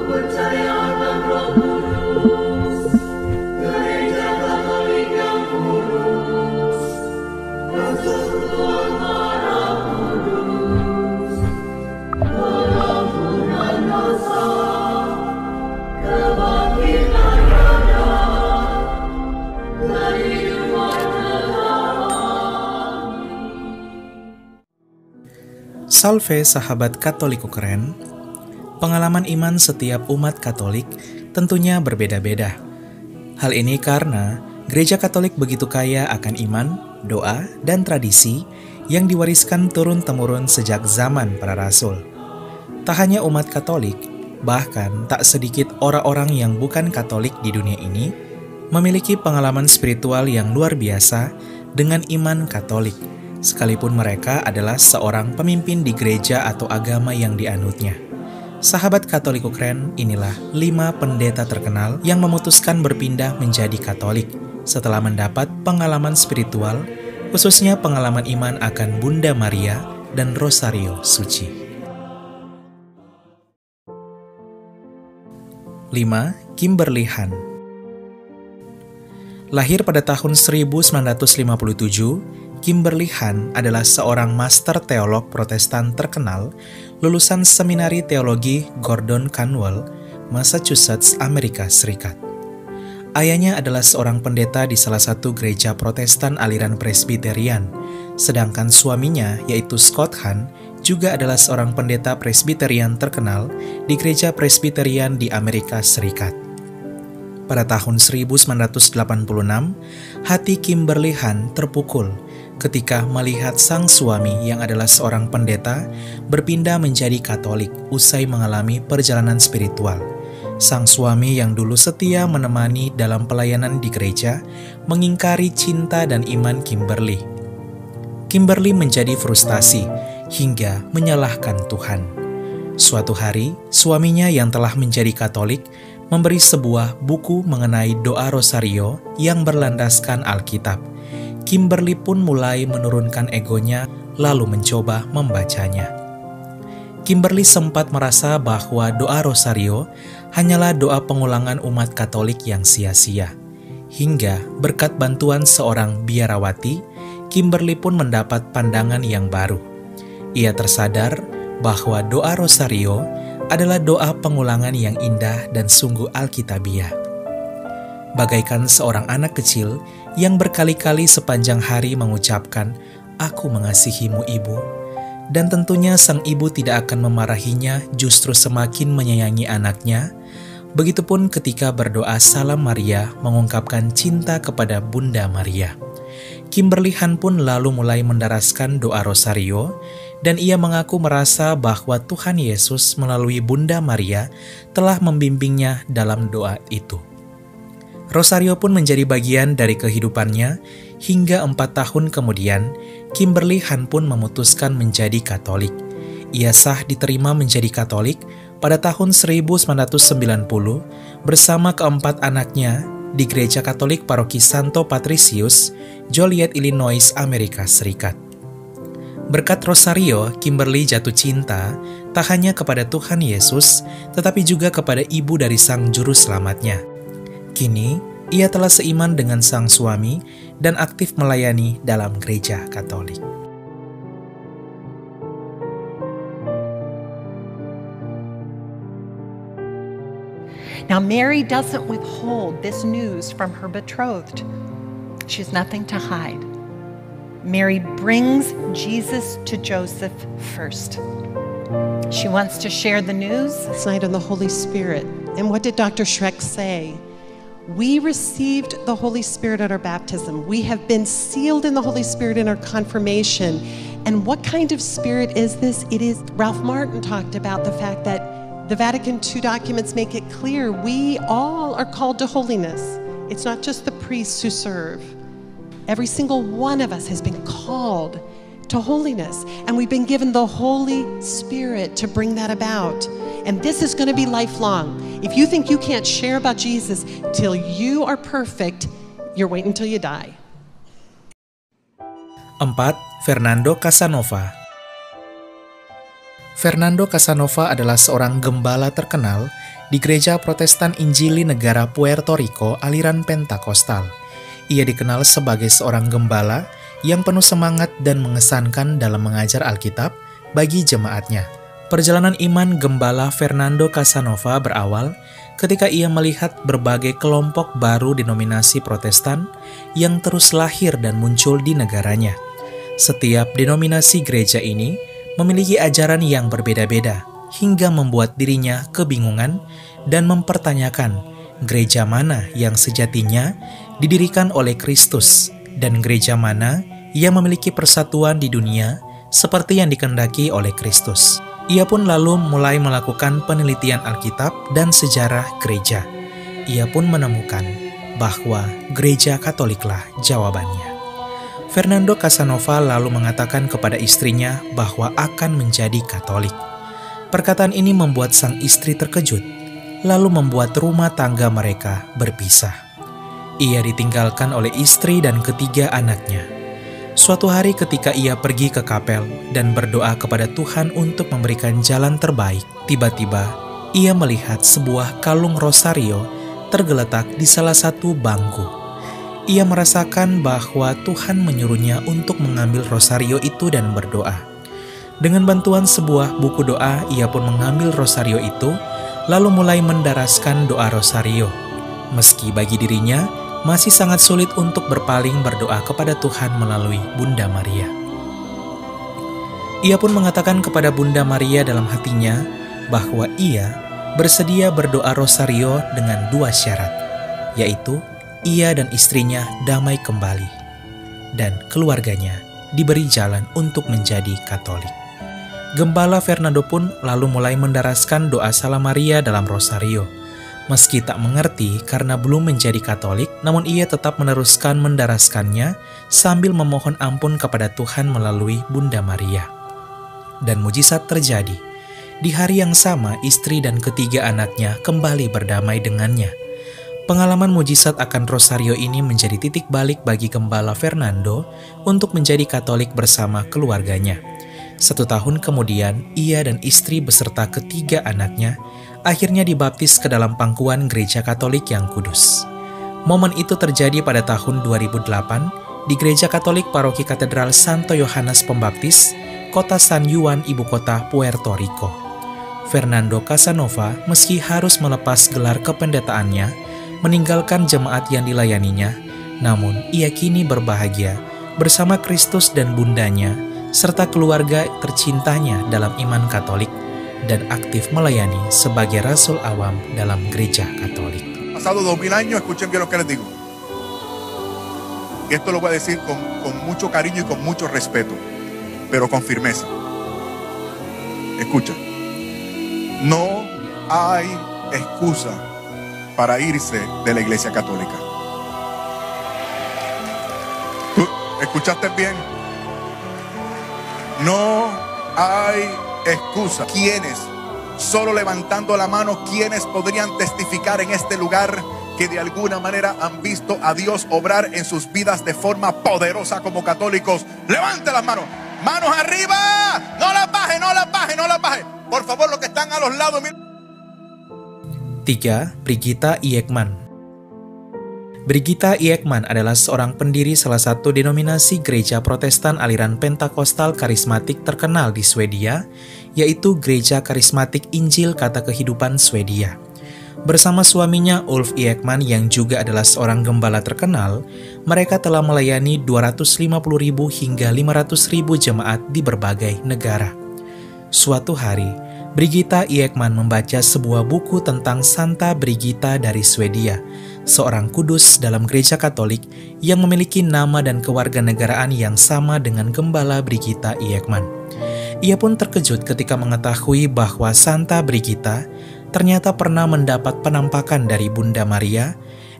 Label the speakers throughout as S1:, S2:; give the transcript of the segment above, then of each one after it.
S1: percayakan Roh Kudus, gereja Katolik yang kudus, persekutuan darah kudus, pengampunan dosa, kebangkitan badan, kehidupan kekal.
S2: Salve sahabat Katoliku keren. Pengalaman iman setiap umat Katolik tentunya berbeda-beda. Hal ini karena Gereja Katolik begitu kaya akan iman, doa, dan tradisi yang diwariskan turun-temurun sejak zaman para rasul. Tak hanya umat Katolik, bahkan tak sedikit orang-orang yang bukan Katolik di dunia ini memiliki pengalaman spiritual yang luar biasa dengan iman Katolik, sekalipun mereka adalah seorang pemimpin di gereja atau agama yang dianutnya. Sahabat Katoliku keren, inilah 5 pendeta terkenal yang memutuskan berpindah menjadi Katolik setelah mendapat pengalaman spiritual, khususnya pengalaman iman akan Bunda Maria dan Rosario Suci. 5. Kimberly Han. Lahir pada tahun 1957, Kimberly Han adalah seorang master teolog Protestan terkenal lulusan Seminari Teologi Gordon Conwell, Massachusetts, Amerika Serikat. Ayahnya adalah seorang pendeta di salah satu gereja Protestan aliran Presbyterian, sedangkan suaminya, yaitu Scott Han, juga adalah seorang pendeta Presbyterian terkenal di gereja Presbyterian di Amerika Serikat. Pada tahun 1986, hati Kimberly Han terpukul ketika melihat sang suami yang adalah seorang pendeta berpindah menjadi Katolik usai mengalami perjalanan spiritual. Sang suami yang dulu setia menemani dalam pelayanan di gereja mengingkari cinta dan iman Kimberly. Kimberly menjadi frustasi hingga menyalahkan Tuhan. Suatu hari, suaminya yang telah menjadi Katolik memberi sebuah buku mengenai doa Rosario yang berlandaskan Alkitab. Kimberly pun mulai menurunkan egonya lalu mencoba membacanya. Kimberly sempat merasa bahwa doa Rosario hanyalah doa pengulangan umat Katolik yang sia-sia. Hingga berkat bantuan seorang biarawati, Kimberly pun mendapat pandangan yang baru. Ia tersadar bahwa doa Rosario adalah doa pengulangan yang indah dan sungguh alkitabiah. Bagaikan seorang anak kecil yang berkali-kali sepanjang hari mengucapkan, "Aku mengasihimu, Ibu." Dan tentunya sang ibu tidak akan memarahinya, justru semakin menyayangi anaknya. Begitupun ketika berdoa Salam Maria mengungkapkan cinta kepada Bunda Maria. Kimberly Han pun lalu mulai mendaraskan doa Rosario, dan ia mengaku merasa bahwa Tuhan Yesus melalui Bunda Maria telah membimbingnya dalam doa itu. Rosario pun menjadi bagian dari kehidupannya hingga 4 tahun kemudian, Kimberly Han pun memutuskan menjadi Katolik. Ia sah diterima menjadi Katolik pada tahun 1990 bersama keempat anaknya di Gereja Katolik Paroki Santo Patricius, Joliet, Illinois, Amerika Serikat. Berkat Rosario, Kimberly jatuh cinta tak hanya kepada Tuhan Yesus, tetapi juga kepada ibu dari sang juru selamatnya. Kini, ia telah seiman dengan sang suami dan aktif melayani dalam gereja Katolik.
S3: Now, Mary doesn't withhold this news from her betrothed. She has nothing to hide. Mary brings Jesus to Joseph first. She wants to share the news.
S4: Last night on the Holy Spirit. And what did Dr. Schreck say? We received the Holy Spirit at our baptism. We have been sealed in the Holy Spirit in our confirmation. And what kind of spirit is this? It is, Ralph Martin talked about the fact that the Vatican II documents make it clear we all are called to holiness. It's not just the priests who serve. Every single one of us has been called to holiness, and we've been given the Holy Spirit to bring that about. And this is going to be lifelong. If you think you can't share about Jesus till you are perfect, you're waiting until you die.
S2: 4. Fernando Casanova. Fernando Casanova adalah seorang gembala terkenal di Gereja Protestan Injili Negara Puerto Rico aliran Pentakostal. Ia dikenal sebagai seorang gembala yang penuh semangat dan mengesankan dalam mengajar Alkitab bagi jemaatnya. Perjalanan iman gembala Fernando Casanova berawal ketika ia melihat berbagai kelompok baru denominasi Protestan yang terus lahir dan muncul di negaranya. Setiap denominasi gereja ini memiliki ajaran yang berbeda-beda, hingga membuat dirinya kebingungan dan mempertanyakan gereja mana yang sejatinya didirikan oleh Kristus dan gereja mana yang memiliki persatuan di dunia seperti yang dikehendaki oleh Kristus. Ia pun lalu mulai melakukan penelitian Alkitab dan sejarah gereja. Ia pun menemukan bahwa gereja Katoliklah jawabannya. Fernando Casanova lalu mengatakan kepada istrinya bahwa akan menjadi Katolik. Perkataan ini membuat sang istri terkejut, lalu membuat rumah tangga mereka berpisah. Ia ditinggalkan oleh istri dan ketiga anaknya. Suatu hari ketika ia pergi ke kapel dan berdoa kepada Tuhan untuk memberikan jalan terbaik, tiba-tiba ia melihat sebuah kalung rosario tergeletak di salah satu bangku. Ia merasakan bahwa Tuhan menyuruhnya untuk mengambil rosario itu dan berdoa. Dengan bantuan sebuah buku doa, ia pun mengambil rosario itu, lalu mulai mendaraskan doa rosario. Meski bagi dirinya, masih sangat sulit untuk berpaling berdoa kepada Tuhan melalui Bunda Maria. Ia pun mengatakan kepada Bunda Maria dalam hatinya bahwa ia bersedia berdoa rosario dengan dua syarat, yaitu ia dan istrinya damai kembali, dan keluarganya diberi jalan untuk menjadi Katolik. Gembala Fernando pun lalu mulai mendaraskan doa Salam Maria dalam rosario. Meski tak mengerti karena belum menjadi Katolik, namun ia tetap meneruskan mendaraskannya sambil memohon ampun kepada Tuhan melalui Bunda Maria. Dan mujizat terjadi. Di hari yang sama, istri dan ketiga anaknya kembali berdamai dengannya. Pengalaman mujizat akan rosario ini menjadi titik balik bagi Gembala Fernando untuk menjadi Katolik bersama keluarganya. 1 tahun kemudian, ia dan istri beserta ketiga anaknya akhirnya dibaptis ke dalam pangkuan Gereja Katolik yang kudus. Momen itu terjadi pada tahun 2008 di Gereja Katolik Paroki Katedral Santo Yohanes Pembaptis, Kota San Juan, ibu kota Puerto Rico. Fernando Casanova meski harus melepas gelar kependetaannya, meninggalkan jemaat yang dilayaninya, namun ia kini berbahagia bersama Kristus dan bundanya, serta keluarga tercintanya dalam iman Katolik, dan aktif melayani sebagai rasul awam dalam gereja Katolik.
S5: Pasado 2000 años, escuchen bien lo que les digo. Y esto lo voy a decir con mucho cariño y con mucho respeto, pero con firmeza. Escucha. No hay excusa para irse de la Iglesia Católica. ¿Tú escuchaste bien? No hay excusa. ¿Quiénes? Solo levantando la mano, ¿quiénes podrían testificar en este lugar que de alguna manera han visto a Dios obrar en sus vidas de forma poderosa como católicos? ¡Levante las manos! ¡Manos arriba! ¡No las baje, no las baje, no las baje! Por favor, los que están a los lados, miren.
S2: 3. Brigitta I. Ekman. Brigitta I. Ekman adalah seorang pendiri salah satu denominasi gereja Protestan aliran Pentakostal karismatik terkenal di Swedia, yaitu Gereja Karismatik Injil Kata Kehidupan Swedia. Bersama suaminya Ulf I. Ekman yang juga adalah seorang gembala terkenal, mereka telah melayani 250.000 hingga 500.000 jemaat di berbagai negara. Suatu hari, Brigitta I. Ekman membaca sebuah buku tentang Santa Brigitta dari Swedia, seorang kudus dalam gereja Katolik yang memiliki nama dan kewarganegaraan yang sama dengan Gembala Brigitta I. Ekman. Ia pun terkejut ketika mengetahui bahwa Santa Brigitta ternyata pernah mendapat penampakan dari Bunda Maria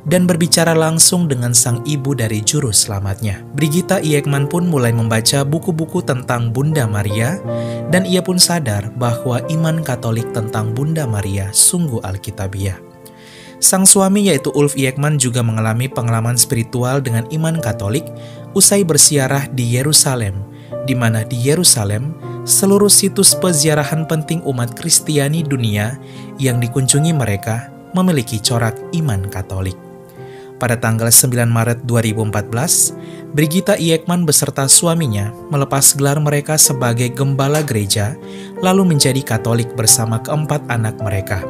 S2: dan berbicara langsung dengan sang ibu dari juru selamatnya. Brigitta I. Ekman pun mulai membaca buku-buku tentang Bunda Maria, dan ia pun sadar bahwa iman Katolik tentang Bunda Maria sungguh alkitabiah. Sang suami yaitu Ulf I. Ekman juga mengalami pengalaman spiritual dengan iman Katolik usai bersiarah di Yerusalem di mana di Yerusalem, seluruh situs peziarahan penting umat Kristiani dunia yang dikunjungi mereka memiliki corak iman Katolik. Pada tanggal 9 Maret 2014, Brigitta Ekman beserta suaminya melepas gelar mereka sebagai gembala gereja, lalu menjadi Katolik bersama keempat anak mereka.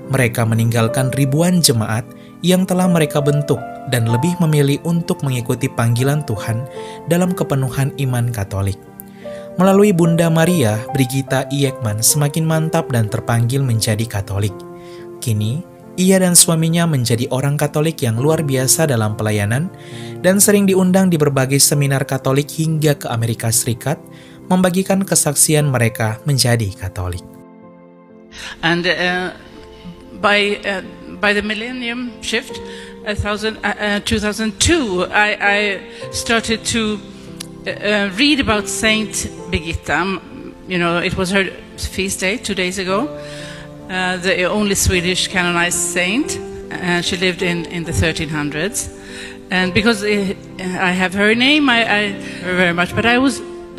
S2: Mereka meninggalkan ribuan jemaat yang telah mereka bentuk dan lebih memilih untuk mengikuti panggilan Tuhan dalam kepenuhan iman Katolik. Melalui Bunda Maria, Brigitta Ekman semakin mantap dan terpanggil menjadi Katolik. Kini, ia dan suaminya menjadi orang Katolik yang luar biasa dalam pelayanan dan sering diundang di berbagai seminar Katolik hingga ke Amerika Serikat, membagikan kesaksian mereka menjadi Katolik.
S6: And by the millennium shift, 2002, I started to read about Saint Birgitta. You know, it was her feast day 2 days ago. The only Swedish canonized saint. She lived in the 1300s. And because I have her name, I her very much. But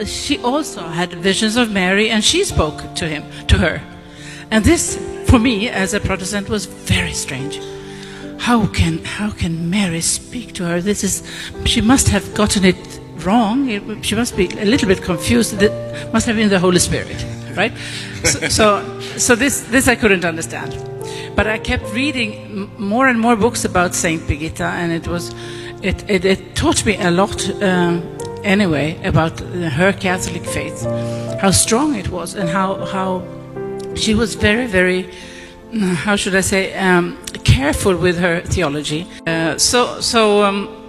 S6: she also had visions of Mary, and she spoke to her. And this, for me, as a Protestant, was very strange. How can Mary speak to her? She must have gotten it wrong. She must be a little bit confused. It must have been the Holy Spirit, right? So this I couldn't understand. But I kept reading more and more books about Saint Birgitta, and it taught me a lot anyway about her Catholic faith, how strong it was, and how she was very, very, how should I say, careful with her theology. So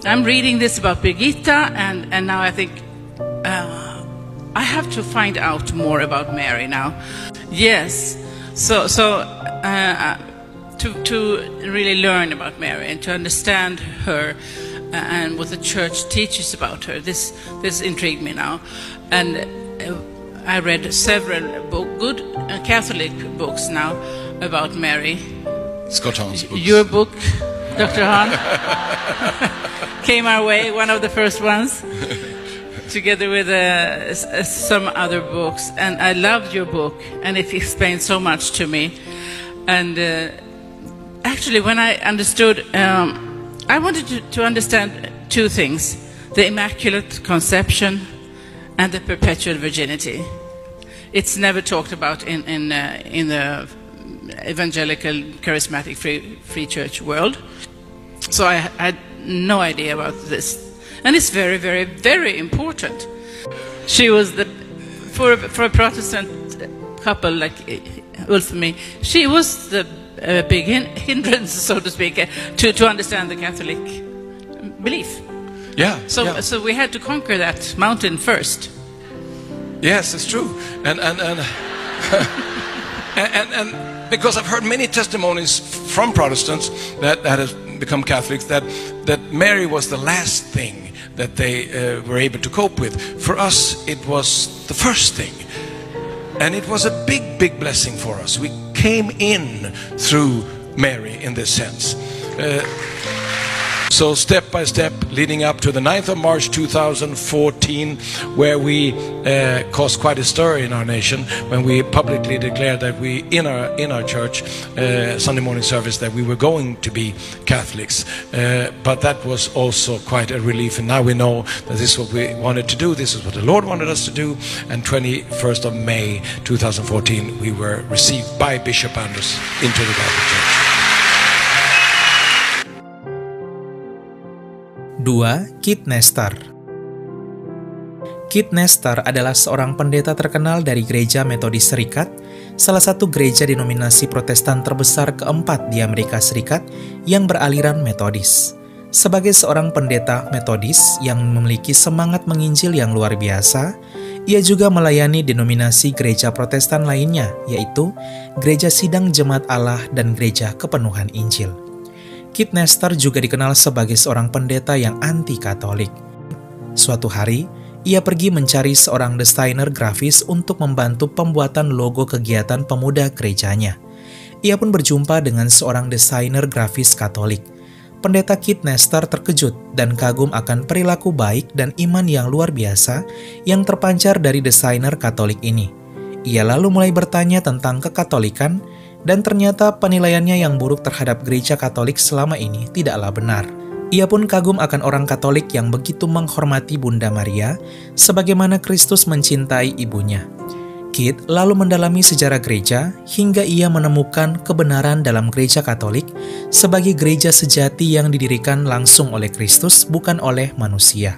S6: I'm reading this about Birgitta, and now I think I have to find out more about Mary now. Yes, so to really learn about Mary and to understand her and what the Church teaches about her, this intrigued me now, and I read several good Catholic books now about Mary.
S7: Scott Hahn's books.
S6: Your book, Dr. Hahn, came our way, one of the first ones, together with some other books. And I loved your book, and it explained so much to me. And actually, when I understood, I wanted to understand two things: the Immaculate Conception and the Perpetual Virginity. It's never talked about in the evangelical, charismatic, free church world. So I had no idea about this, and it's very, very, very important. She was for a Protestant couple like Ulf and me, she was the big hindrance, so to speak, to understand the Catholic belief.
S7: Yeah.
S6: So we had to conquer that mountain first.
S7: Yes, it's true, and because I've heard many testimonies from Protestants that have become Catholics that Mary was the last thing that they were able to cope with. For us, it was the first thing, and it was a big blessing for us. We came in through Mary in this sense. So step by step, leading up to the 9th of March 2014, where we caused quite a stir in our nation when we publicly declared that we, in our church, Sunday morning service, that we were going to be Catholics. But that was also quite a relief, and now we know that this is what we wanted to do, this is what the Lord wanted us to do, and 21st of May 2014, we were received by Bishop Anders into the Catholic Church.
S2: 2. Kit Nestor. Kit Nestor adalah seorang pendeta terkenal dari Gereja Metodis Serikat, salah satu gereja denominasi Protestan terbesar keempat di Amerika Serikat yang beraliran Metodis. Sebagai seorang pendeta Metodis yang memiliki semangat menginjil yang luar biasa, ia juga melayani denominasi gereja Protestan lainnya, yaitu Gereja Sidang Jemaat Allah dan Gereja Kepenuhan Injil. Kit Nestor juga dikenal sebagai seorang pendeta yang anti-Katolik. Suatu hari, ia pergi mencari seorang desainer grafis untuk membantu pembuatan logo kegiatan pemuda gerejanya. Ia pun berjumpa dengan seorang desainer grafis Katolik. Pendeta Kit Nestor terkejut dan kagum akan perilaku baik dan iman yang luar biasa yang terpancar dari desainer Katolik ini. Ia lalu mulai bertanya tentang kekatolikan, dan ternyata penilaiannya yang buruk terhadap gereja Katolik selama ini tidaklah benar. Ia pun kagum akan orang Katolik yang begitu menghormati Bunda Maria, sebagaimana Kristus mencintai ibunya. Kit lalu mendalami sejarah gereja hingga ia menemukan kebenaran dalam gereja Katolik sebagai gereja sejati yang didirikan langsung oleh Kristus, bukan oleh manusia.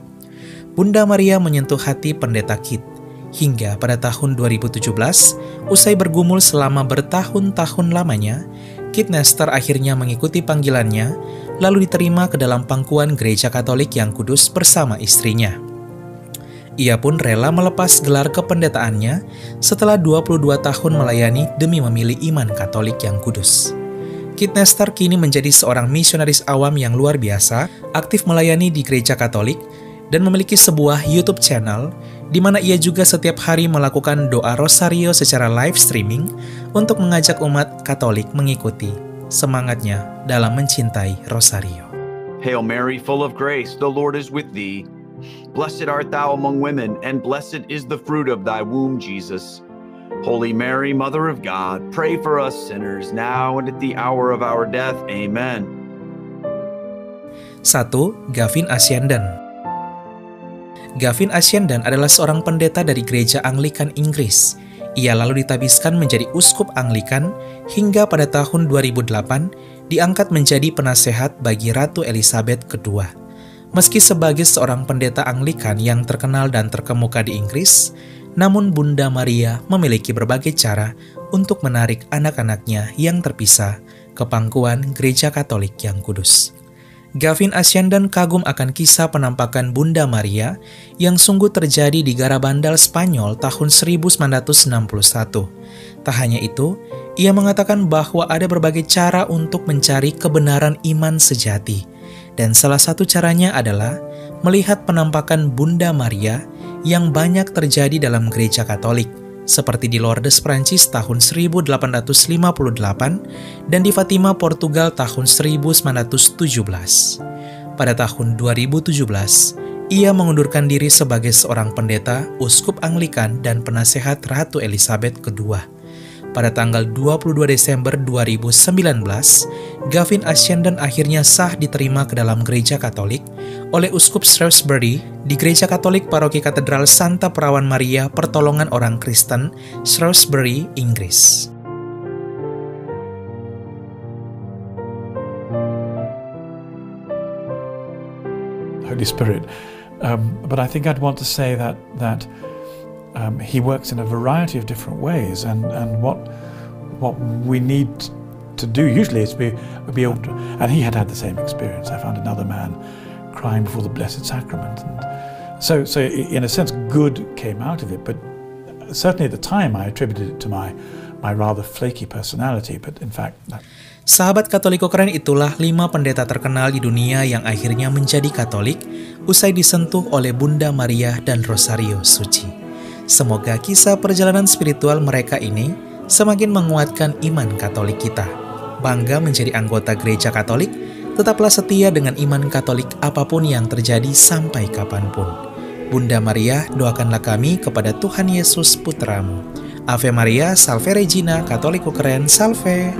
S2: Bunda Maria menyentuh hati pendeta Kit, hingga pada tahun 2017, usai bergumul selama bertahun-tahun lamanya, Kit Nestor akhirnya mengikuti panggilannya, lalu diterima ke dalam pangkuan gereja Katolik yang kudus bersama istrinya. Ia pun rela melepas gelar kependetaannya setelah 22 tahun melayani demi memilih iman Katolik yang kudus. Kit Nestor kini menjadi seorang misionaris awam yang luar biasa, aktif melayani di gereja Katolik, dan memiliki sebuah YouTube channel di mana ia juga setiap hari melakukan doa rosario secara live streaming untuk mengajak umat Katolik mengikuti semangatnya dalam mencintai rosario.
S8: Hail Mary, full of grace, the Lord is with thee. Blessed art thou among women, and blessed is the fruit of thy womb, Jesus. Holy Mary, Mother of God, pray for us sinners, now and at the hour of our death. Amen.
S2: 1. Gavin Ashenden. Gavin Ashenden adalah seorang pendeta dari gereja Anglikan Inggris. Ia lalu ditabiskan menjadi uskup Anglikan hingga pada tahun 2008 diangkat menjadi penasehat bagi Ratu Elizabeth II. Meski sebagai seorang pendeta Anglikan yang terkenal dan terkemuka di Inggris, namun Bunda Maria memiliki berbagai cara untuk menarik anak-anaknya yang terpisah ke pangkuan gereja Katolik yang kudus. Gavin Ashenden kagum akan kisah penampakan Bunda Maria yang sungguh terjadi di Garabandal, Spanyol tahun 1961. Tak hanya itu, ia mengatakan bahwa ada berbagai cara untuk mencari kebenaran iman sejati. Dan salah satu caranya adalah melihat penampakan Bunda Maria yang banyak terjadi dalam gereja Katolik, seperti di Lourdes, Prancis tahun 1858 dan di Fatima, Portugal tahun 1917. Pada tahun 2017, ia mengundurkan diri sebagai seorang pendeta, uskup Anglikan, dan penasehat Ratu Elizabeth II. Pada tanggal 22 Desember 2019, Gavin Ashenden akhirnya sah diterima ke dalam gereja Katolik oleh Uskup Shrewsbury di Gereja Katolik Paroki Katedral Santa Perawan Maria Pertolongan Orang Kristen, Shrewsbury, Inggris.
S9: Holy Spirit, but I think I'd want to say that he works in a variety of different ways, and what we need to do usually is be able to, and he had the same experience. I found another man crying before the Blessed Sacrament, and so in a sense good came out of it, but certainly at the time I attributed it to my rather flaky personality, but in fact
S2: Sahabat Katoliko keren, itulah 5 pendeta terkenal di dunia yang akhirnya menjadi Katolik usai disentuh oleh Bunda Maria dan Rosario Suci. Semoga kisah perjalanan spiritual mereka ini semakin menguatkan iman Katolik kita. Bangga menjadi anggota gereja Katolik, tetaplah setia dengan iman Katolik apapun yang terjadi sampai kapanpun. Bunda Maria, doakanlah kami kepada Tuhan Yesus Putramu. Ave Maria, Salve Regina, Katoliko keren, Salve.